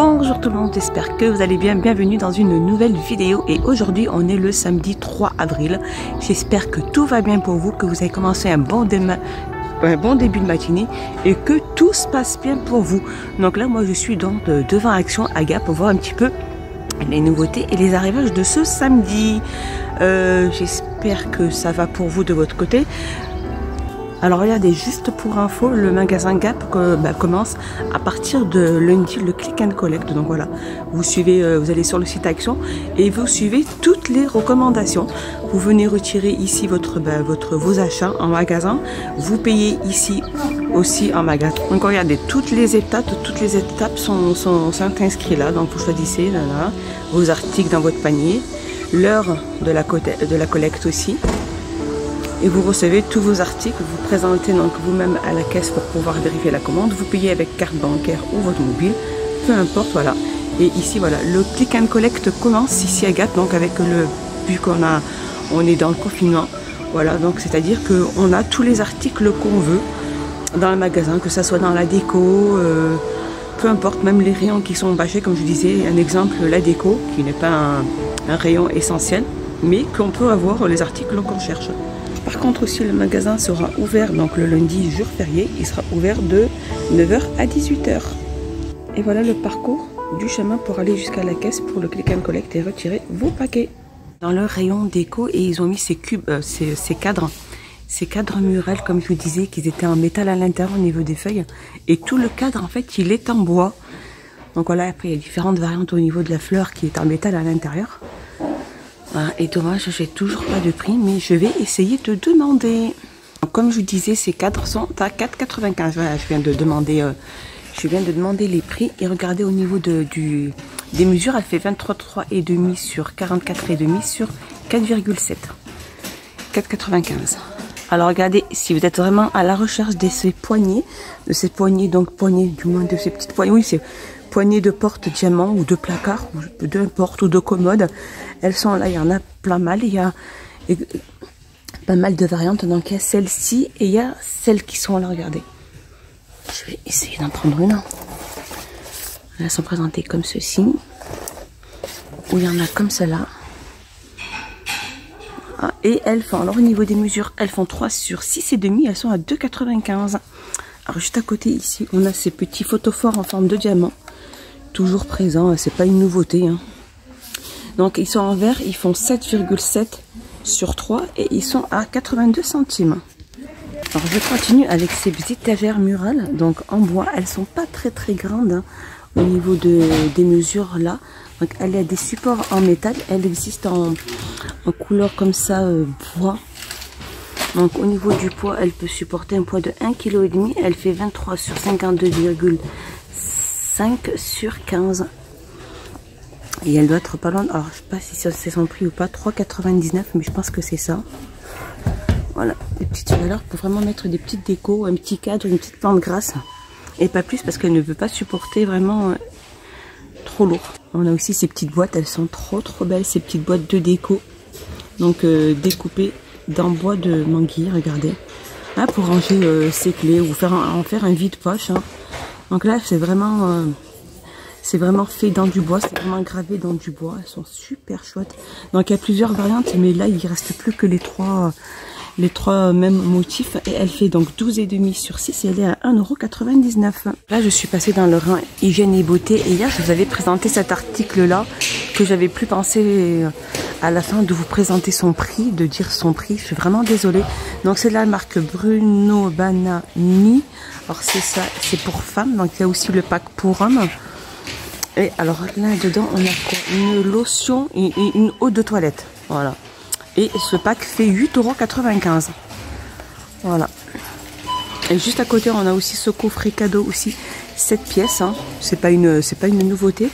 Bonjour tout le monde, j'espère que vous allez bien, bienvenue dans une nouvelle vidéo et aujourd'hui on est le samedi 3 avril. J'espère que tout va bien pour vous, que vous avez commencé un bon début de matinée et que tout se passe bien pour vous. Donc là moi je suis donc devant Action à Gap pour voir un petit peu les nouveautés et les arrivages de ce samedi. J'espère que ça va pour vous de votre côté. Alors regardez, juste pour info, le magasin Gap commence à partir de lundi le click and collect. Donc voilà, vous suivez, vous allez sur le site Action et vous suivez toutes les recommandations. Vous venez retirer ici vos achats en magasin. Vous payez ici aussi en magasin. Donc regardez, toutes les étapes sont inscrites là. Donc vous choisissez là, vos articles dans votre panier, l'heure de la collecte aussi. Et vous recevez tous vos articles, vous présentez donc vous-même à la caisse pour pouvoir vérifier la commande. Vous payez avec carte bancaire ou votre mobile, peu importe, voilà. Et ici, voilà, le click and collect commence ici à Gap, donc avec vu on est dans le confinement, voilà, donc c'est-à-dire qu'on a tous les articles qu'on veut dans le magasin, que ça soit dans la déco, peu importe, même les rayons qui sont bâchés, comme je disais, un exemple, la déco, qui n'est pas un rayon essentiel, mais qu'on peut avoir les articles qu'on cherche. Par contre aussi le magasin sera ouvert donc le lundi jour férié, il sera ouvert de 9h à 18h. Et voilà le parcours du chemin pour aller jusqu'à la caisse pour le click and collect et retirer vos paquets. Dans le rayon déco et ils ont mis ces cubes, ces cadres murales comme je vous disais, qu'ils étaient en métal à l'intérieur au niveau des feuilles. Et tout le cadre en fait il est en bois. Donc voilà, après il y a différentes variantes au niveau de la fleur qui est en métal à l'intérieur. Et dommage, j'ai toujours pas de prix, mais je vais essayer de demander. Comme je vous disais, ces cadres sont à 4,95. Voilà, je viens de demander les prix et regardez au niveau des mesures, elle fait 23,5 sur 44,5 sur 4,7. 4,95. Alors regardez, si vous êtes vraiment à la recherche de ces poignées, donc poignées, du moins de ces petites poignées, oui, c'est poignées de porte diamant ou de placard, ou de porte ou de commode. Elles sont là, il y en a plein mal, il y a pas mal de variantes. Donc il y a celle-ci et il y a celles qui sont là, regardez. Je vais essayer d'en prendre une. Elles sont présentées comme ceci, ou il y en a comme cela. Et elles font, alors au niveau des mesures, elles font 3 sur 6,5, elles sont à 2,95. Alors juste à côté ici, on a ces petits photophores en forme de diamant. Toujours présent, c'est pas une nouveauté. Hein. Donc ils sont en verre, ils font 7,7 sur 3 et ils sont à 82 centimes. Alors je continue avec ces étagères murales, donc en bois, elles sont pas très grandes hein, au niveau des mesures là. Donc elle a des supports en métal, elle existe en couleur comme ça bois. Donc au niveau du poids, elle peut supporter un poids de 1,5 kg, elle fait 23 sur 52,5 sur 15. Et elle doit être pas loin, alors je sais pas si c'est son prix ou pas, 3,99, mais je pense que c'est ça. Voilà, des petites valeurs pour vraiment mettre des petites décos, un petit cadre, une petite plante grasse. Et pas plus parce qu'elle ne veut pas supporter vraiment trop lourd. On a aussi ces petites boîtes, elles sont trop belles, ces petites boîtes de déco. Donc découpées dans bois de manguier, regardez. Là, pour ranger ses clés ou en faire un vide-poche. Hein. Donc là, c'est vraiment fait dans du bois, c'est vraiment gravé dans du bois. Elles sont super chouettes. Donc il y a plusieurs variantes, mais là, il reste plus que les trois mêmes motifs. Et elle fait donc 12,5 sur 6 et elle est à 1,99 €. Là, je suis passée dans le rang hygiène et beauté. Et hier, je vous avais présenté cet article-là que j'avais plus pensé à la fin de vous présenter son prix, de dire son prix. Je suis vraiment désolée. Donc c'est la marque Bruno Banani. Alors c'est ça, c'est pour femmes. Donc il y a aussi le pack pour hommes. Et alors là dedans on a quoi? Une lotion et une eau de toilette. Voilà. Et ce pack fait 8,95 €. Voilà. Et juste à côté on a aussi ce coffret cadeau aussi, 7 pièces. Hein. C'est pas une nouveauté.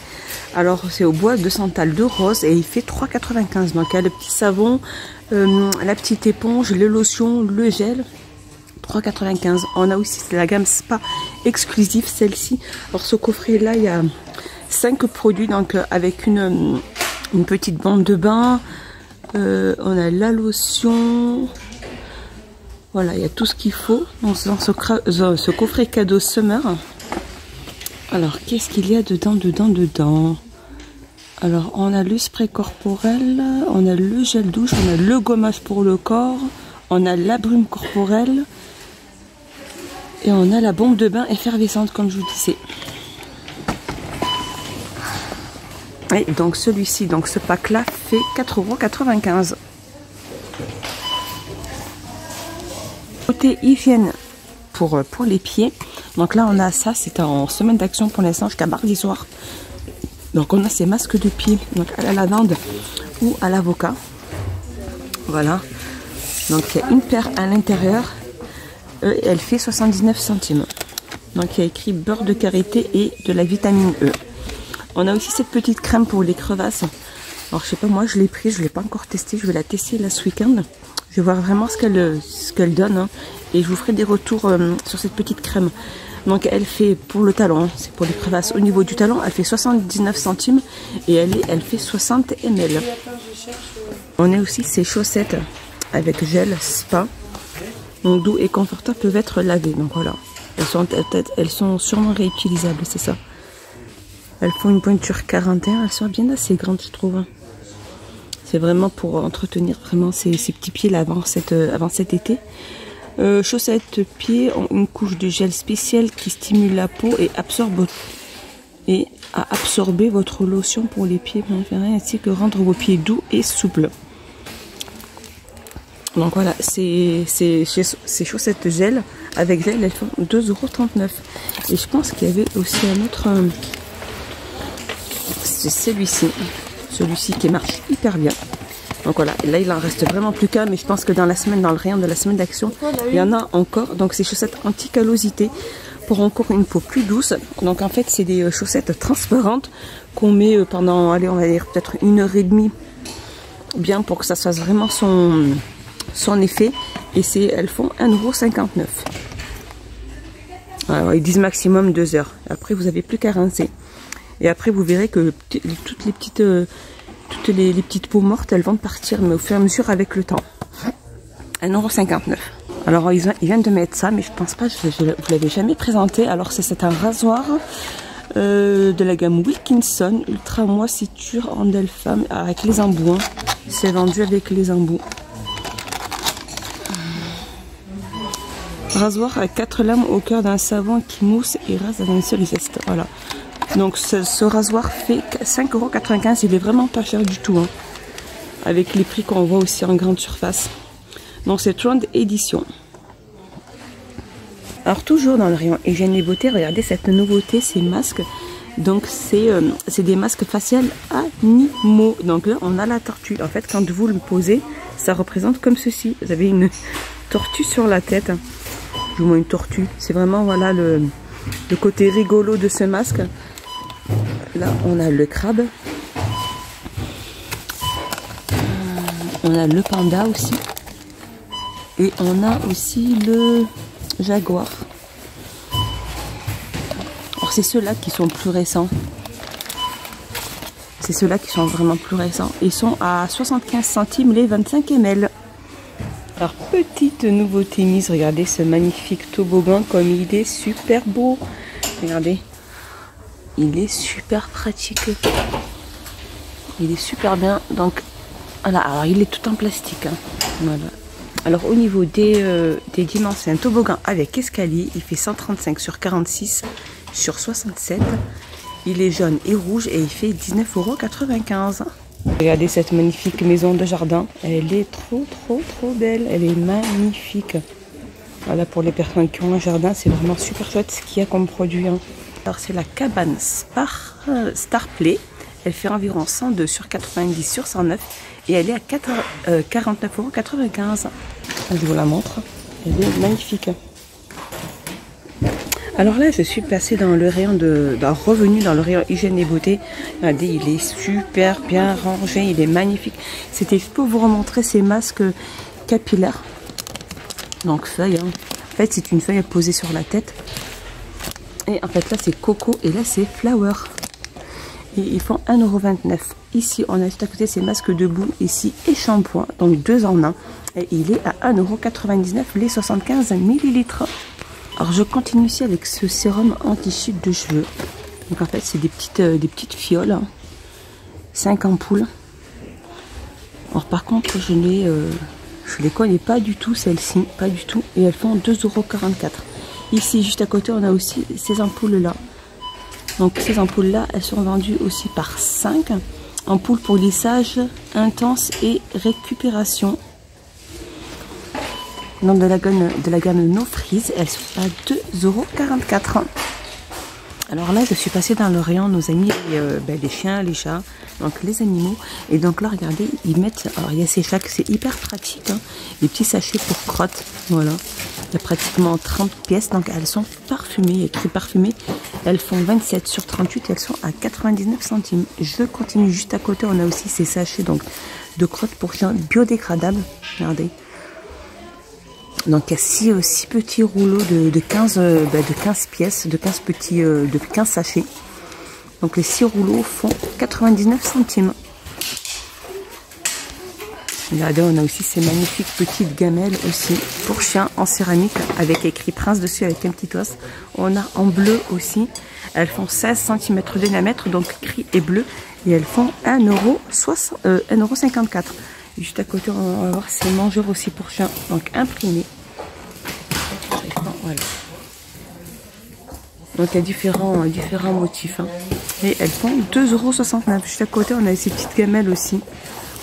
Alors c'est au bois de santal de rose et il fait 3,95 €. Donc il y a le petit savon, la petite éponge, les lotions, le gel. 3,95 €. On a aussi la gamme spa exclusive, celle-ci. Alors ce coffret là, il y a 5 produits donc avec une petite bande de bain. On a la lotion. Voilà, il y a tout ce qu'il faut dans ce coffret cadeau summer. Alors, qu'est-ce qu'il y a dedans? Alors, on a le spray corporel, on a le gel douche, on a le gommage pour le corps, on a la brume corporelle et on a la bombe de bain effervescente, comme je vous disais. Et donc, celui-ci, donc ce pack-là, fait 4,95 €. Côté hygiène pour les pieds, donc là, on a ça, c'est en semaine d'action pour l'instant jusqu'à mardi soir. Donc on a ces masques de pied, donc à la lavande ou à l'avocat. Voilà. Donc il y a une paire à l'intérieur. Elle fait 79 centimes. Donc il y a écrit beurre de karité et de la vitamine E. On a aussi cette petite crème pour les crevasses. Alors je sais pas, moi je l'ai pris, je l'ai pas encore testé. Je vais la tester là ce week-end. Je vais voir vraiment ce qu'elle donne. Hein. Et je vous ferai des retours sur cette petite crème. Donc elle fait pour le talon, c'est pour les crevasses. Au niveau du talon, elle fait 79 centimes et elle fait 60 ml. On a aussi ces chaussettes avec gel spa. Donc doux et confortables, peuvent être lavées. Donc voilà, elles sont sûrement réutilisables, c'est ça. Elles font une pointure 41, elles sont bien assez grandes, je trouve. C'est vraiment pour entretenir vraiment ces petits pieds là avant cet été. Chaussettes pieds ont une couche de gel spécial qui stimule la peau et à absorber votre lotion pour les pieds ainsi que rendre vos pieds doux et souples. Donc voilà, ces chaussettes gel avec gel, elles font 2,39 €. Et je pense qu'il y avait aussi un autre, c'est celui-ci qui marche hyper bien. Donc voilà, là il en reste vraiment plus qu'un, mais je pense que dans le rayon de la semaine d'action, il y en a encore. Donc ces chaussettes anti-callosité pour encore une peau plus douce. Donc en fait c'est des chaussettes transparentes qu'on met pendant, allez on va dire peut-être 1h30, bien pour que ça fasse vraiment son effet. Et elles font 1,59 €. Alors ils disent maximum 2 heures. Après vous n'avez plus qu'à rincer. Et après vous verrez que toutes les petites peaux mortes, elles vont partir, mais au fur et à mesure avec le temps. 1,59 €. Alors ils viennent de mettre ça, mais je pense pas, vous l'avez jamais présenté. Alors c'est un rasoir de la gamme Wilkinson, ultra moisissure en femme avec les embouts. Hein. C'est vendu avec les embouts. Rasoir à 4 lames au cœur d'un savon qui mousse et rase dans un seul geste. Voilà. Donc ce rasoir fait 5,95 €. Il est vraiment pas cher du tout. Hein, avec les prix qu'on voit aussi en grande surface. Donc c'est Trend Edition. Alors toujours dans le rayon hygiène et beauté, regardez cette nouveauté, ces masques. Donc c'est des masques faciales animaux. Donc là on a la tortue. En fait quand vous le posez, ça représente comme ceci. Vous avez une tortue sur la tête. Du moins une tortue. C'est vraiment voilà le côté rigolo de ce masque. Là on a le crabe. On a le panda aussi. Et on a aussi le jaguar. Alors c'est ceux-là qui sont plus récents. C'est ceux-là qui sont vraiment plus récents. Ils sont à 75 centimes les 25 ml. Alors petite nouveauté mise, regardez ce magnifique toboggan comme il est super beau. Regardez, il est super pratique. Il est super bien. Donc voilà, alors il est tout en plastique. Hein. Voilà. Alors au niveau des dimensions, c'est un toboggan avec escalier. Il fait 135 sur 46 sur 67. Il est jaune et rouge et il fait 19,95 €. Regardez cette magnifique maison de jardin. Elle est trop belle. Elle est magnifique. Voilà, pour les personnes qui ont un jardin, c'est vraiment super chouette ce qu'il y a comme produit. Hein. Alors c'est la cabane Starplay. Elle fait environ 102 sur 90 sur 109. Et elle est à 49,95 €. Je vous la montre. Elle est magnifique. Alors là, je suis passée dans le rayon revenu dans le rayon hygiène et beauté. Regardez, il est super bien rangé, il est magnifique. C'était pour vous remontrer ces masques capillaires. Donc feuille. Hein. En fait, c'est une feuille à poser sur la tête. Et en fait, là, c'est coco et là, c'est flower. Et ils font 1,29 €. Ici, on a juste à côté ces masques debout, ici, et shampoing. Donc 2 en 1. Et il est à 1,99 € les 75 ml. Alors je continue ici avec ce sérum anti-chute de cheveux. Donc en fait c'est des petites fioles, hein. 5 ampoules. Alors par contre je les connais pas du tout celles-ci, pas du tout, et elles font 2,44 €. Ici juste à côté on a aussi ces ampoules là. Donc ces ampoules là elles sont vendues aussi par 5 ampoules pour lissage intense et récupération. Donc de la gamme No Freeze, elles sont à 2,44 €. Alors là, je suis passée dans le rayon nos amis, les chiens, les chats, donc les animaux. Et donc là, regardez, ils mettent, alors il y a ces sacs, c'est hyper pratique, hein, les petits sachets pour crottes, voilà. Il y a pratiquement 30 pièces, donc elles sont parfumées, écrit parfumées. Elles font 27 sur 38, elles sont à 99 centimes. Je continue juste à côté, on a aussi ces sachets donc de crottes pour chiens biodégradables, regardez. Donc il y a 6 petits rouleaux de 15 pièces, de 15 sachets. Donc les 6 rouleaux font 99 centimes. Regardez, on a aussi ces magnifiques petites gamelles aussi pour chiens en céramique avec écrit Prince dessus avec un petit os. On a en bleu aussi. Elles font 16 cm de diamètre, donc gris et bleu. Et elles font 1,54 €. Juste à côté, on va voir ces mangeurs aussi pour chiens, donc imprimés. Voilà. Donc il y a différents motifs. Hein. Et elles font 2,69 €. Juste à côté, on a ces petites gamelles aussi,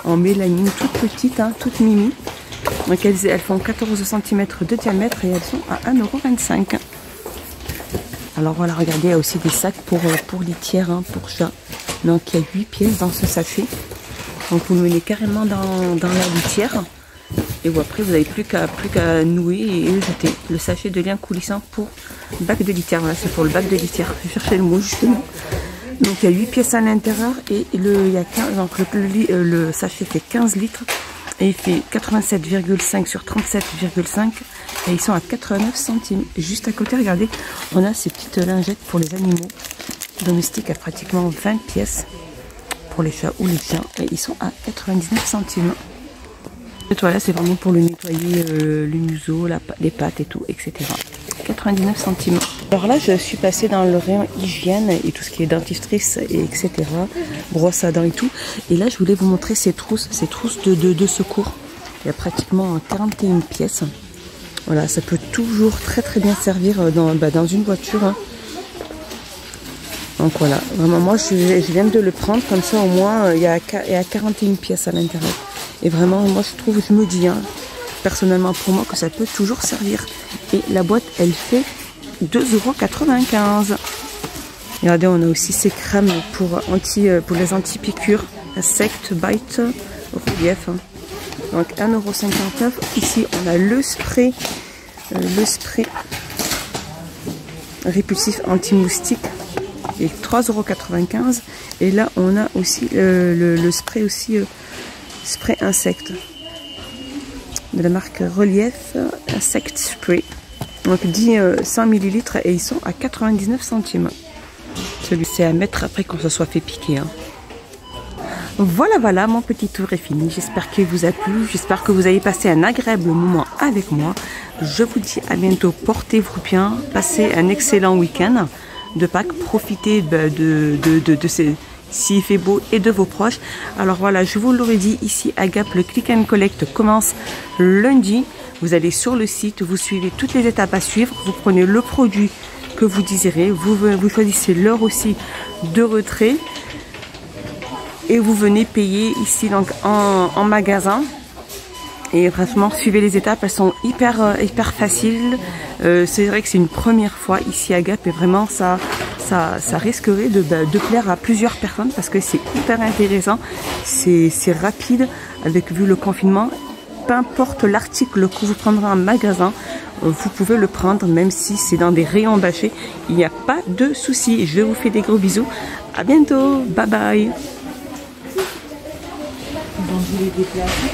en mélamine, toutes petites, hein, toutes mimi. Donc elles font 14 cm de diamètre et elles sont à 1,25 €. Alors voilà, regardez, il y a aussi des sacs pour litière, hein, pour chat. Donc il y a 8 pièces dans ce sachet. Donc vous le mettez carrément dans la litière. Et après vous n'avez plus qu'à nouer et le jeter. Le sachet devient coulissant pour bac de litière. Voilà, c'est pour le bac de litière. Je cherchais le mot justement. Donc il y a 8 pièces à l'intérieur et il y a 15, donc le sachet fait 15 litres. Et il fait 87,5 sur 37,5 et ils sont à 89 centimes. Et juste à côté, regardez, on a ces petites lingettes pour les animaux domestiques à pratiquement 20 pièces pour les chats ou les chiens et ils sont à 99 centimes. Cette toile-là, c'est vraiment pour le nettoyer le museau, les pattes et tout, etc. 99 centimes. Alors là, je suis passée dans le rayon hygiène et tout ce qui est dentifrice, et etc. Brosse à dents et tout. Et là, je voulais vous montrer ces trousses de secours. Il y a pratiquement 41 pièces. Voilà, ça peut toujours très bien servir dans une voiture. Hein. Donc voilà, vraiment moi je viens de le prendre comme ça au moins il y a 41 pièces à l'intérieur. Et vraiment moi je me dis hein, personnellement pour moi que ça peut toujours servir. Et la boîte elle fait 2,95 €. Regardez, on a aussi ces crèmes pour les anti-piqûres, Insect Bite Relief. Hein. Donc 1,59 €. Ici on a le spray répulsif anti-moustique. Et 3,95 €. Et là on a aussi le spray aussi spray insecte de la marque Relief Insect Spray. Donc 100 ml et ils sont à 99 centimes. Celui-ci à mettre après qu'on se soit fait piquer. Hein. Voilà, mon petit tour est fini. J'espère qu'il vous a plu. J'espère que vous avez passé un agréable moment avec moi. Je vous dis à bientôt. Portez-vous bien. Passez un excellent week-end de Pâques, profitez de ces, s'il fait beau, et de vos proches. Alors voilà, je vous l'aurais dit, ici à Gap, le click and collect commence lundi. Vous allez sur le site, vous suivez toutes les étapes à suivre, vous prenez le produit que vous désirez, vous choisissez l'heure aussi de retrait et vous venez payer ici donc en magasin. Et vraiment, suivez les étapes, elles sont hyper faciles. C'est vrai que c'est une première fois ici à Gap et vraiment ça risquerait de plaire à plusieurs personnes parce que c'est hyper intéressant, c'est rapide vu le confinement. Peu importe l'article que vous prendrez en magasin, vous pouvez le prendre même si c'est dans des rayons bâchés. Il n'y a pas de souci. Je vous fais des gros bisous. À bientôt. Bye bye. Donc je vais déplacer.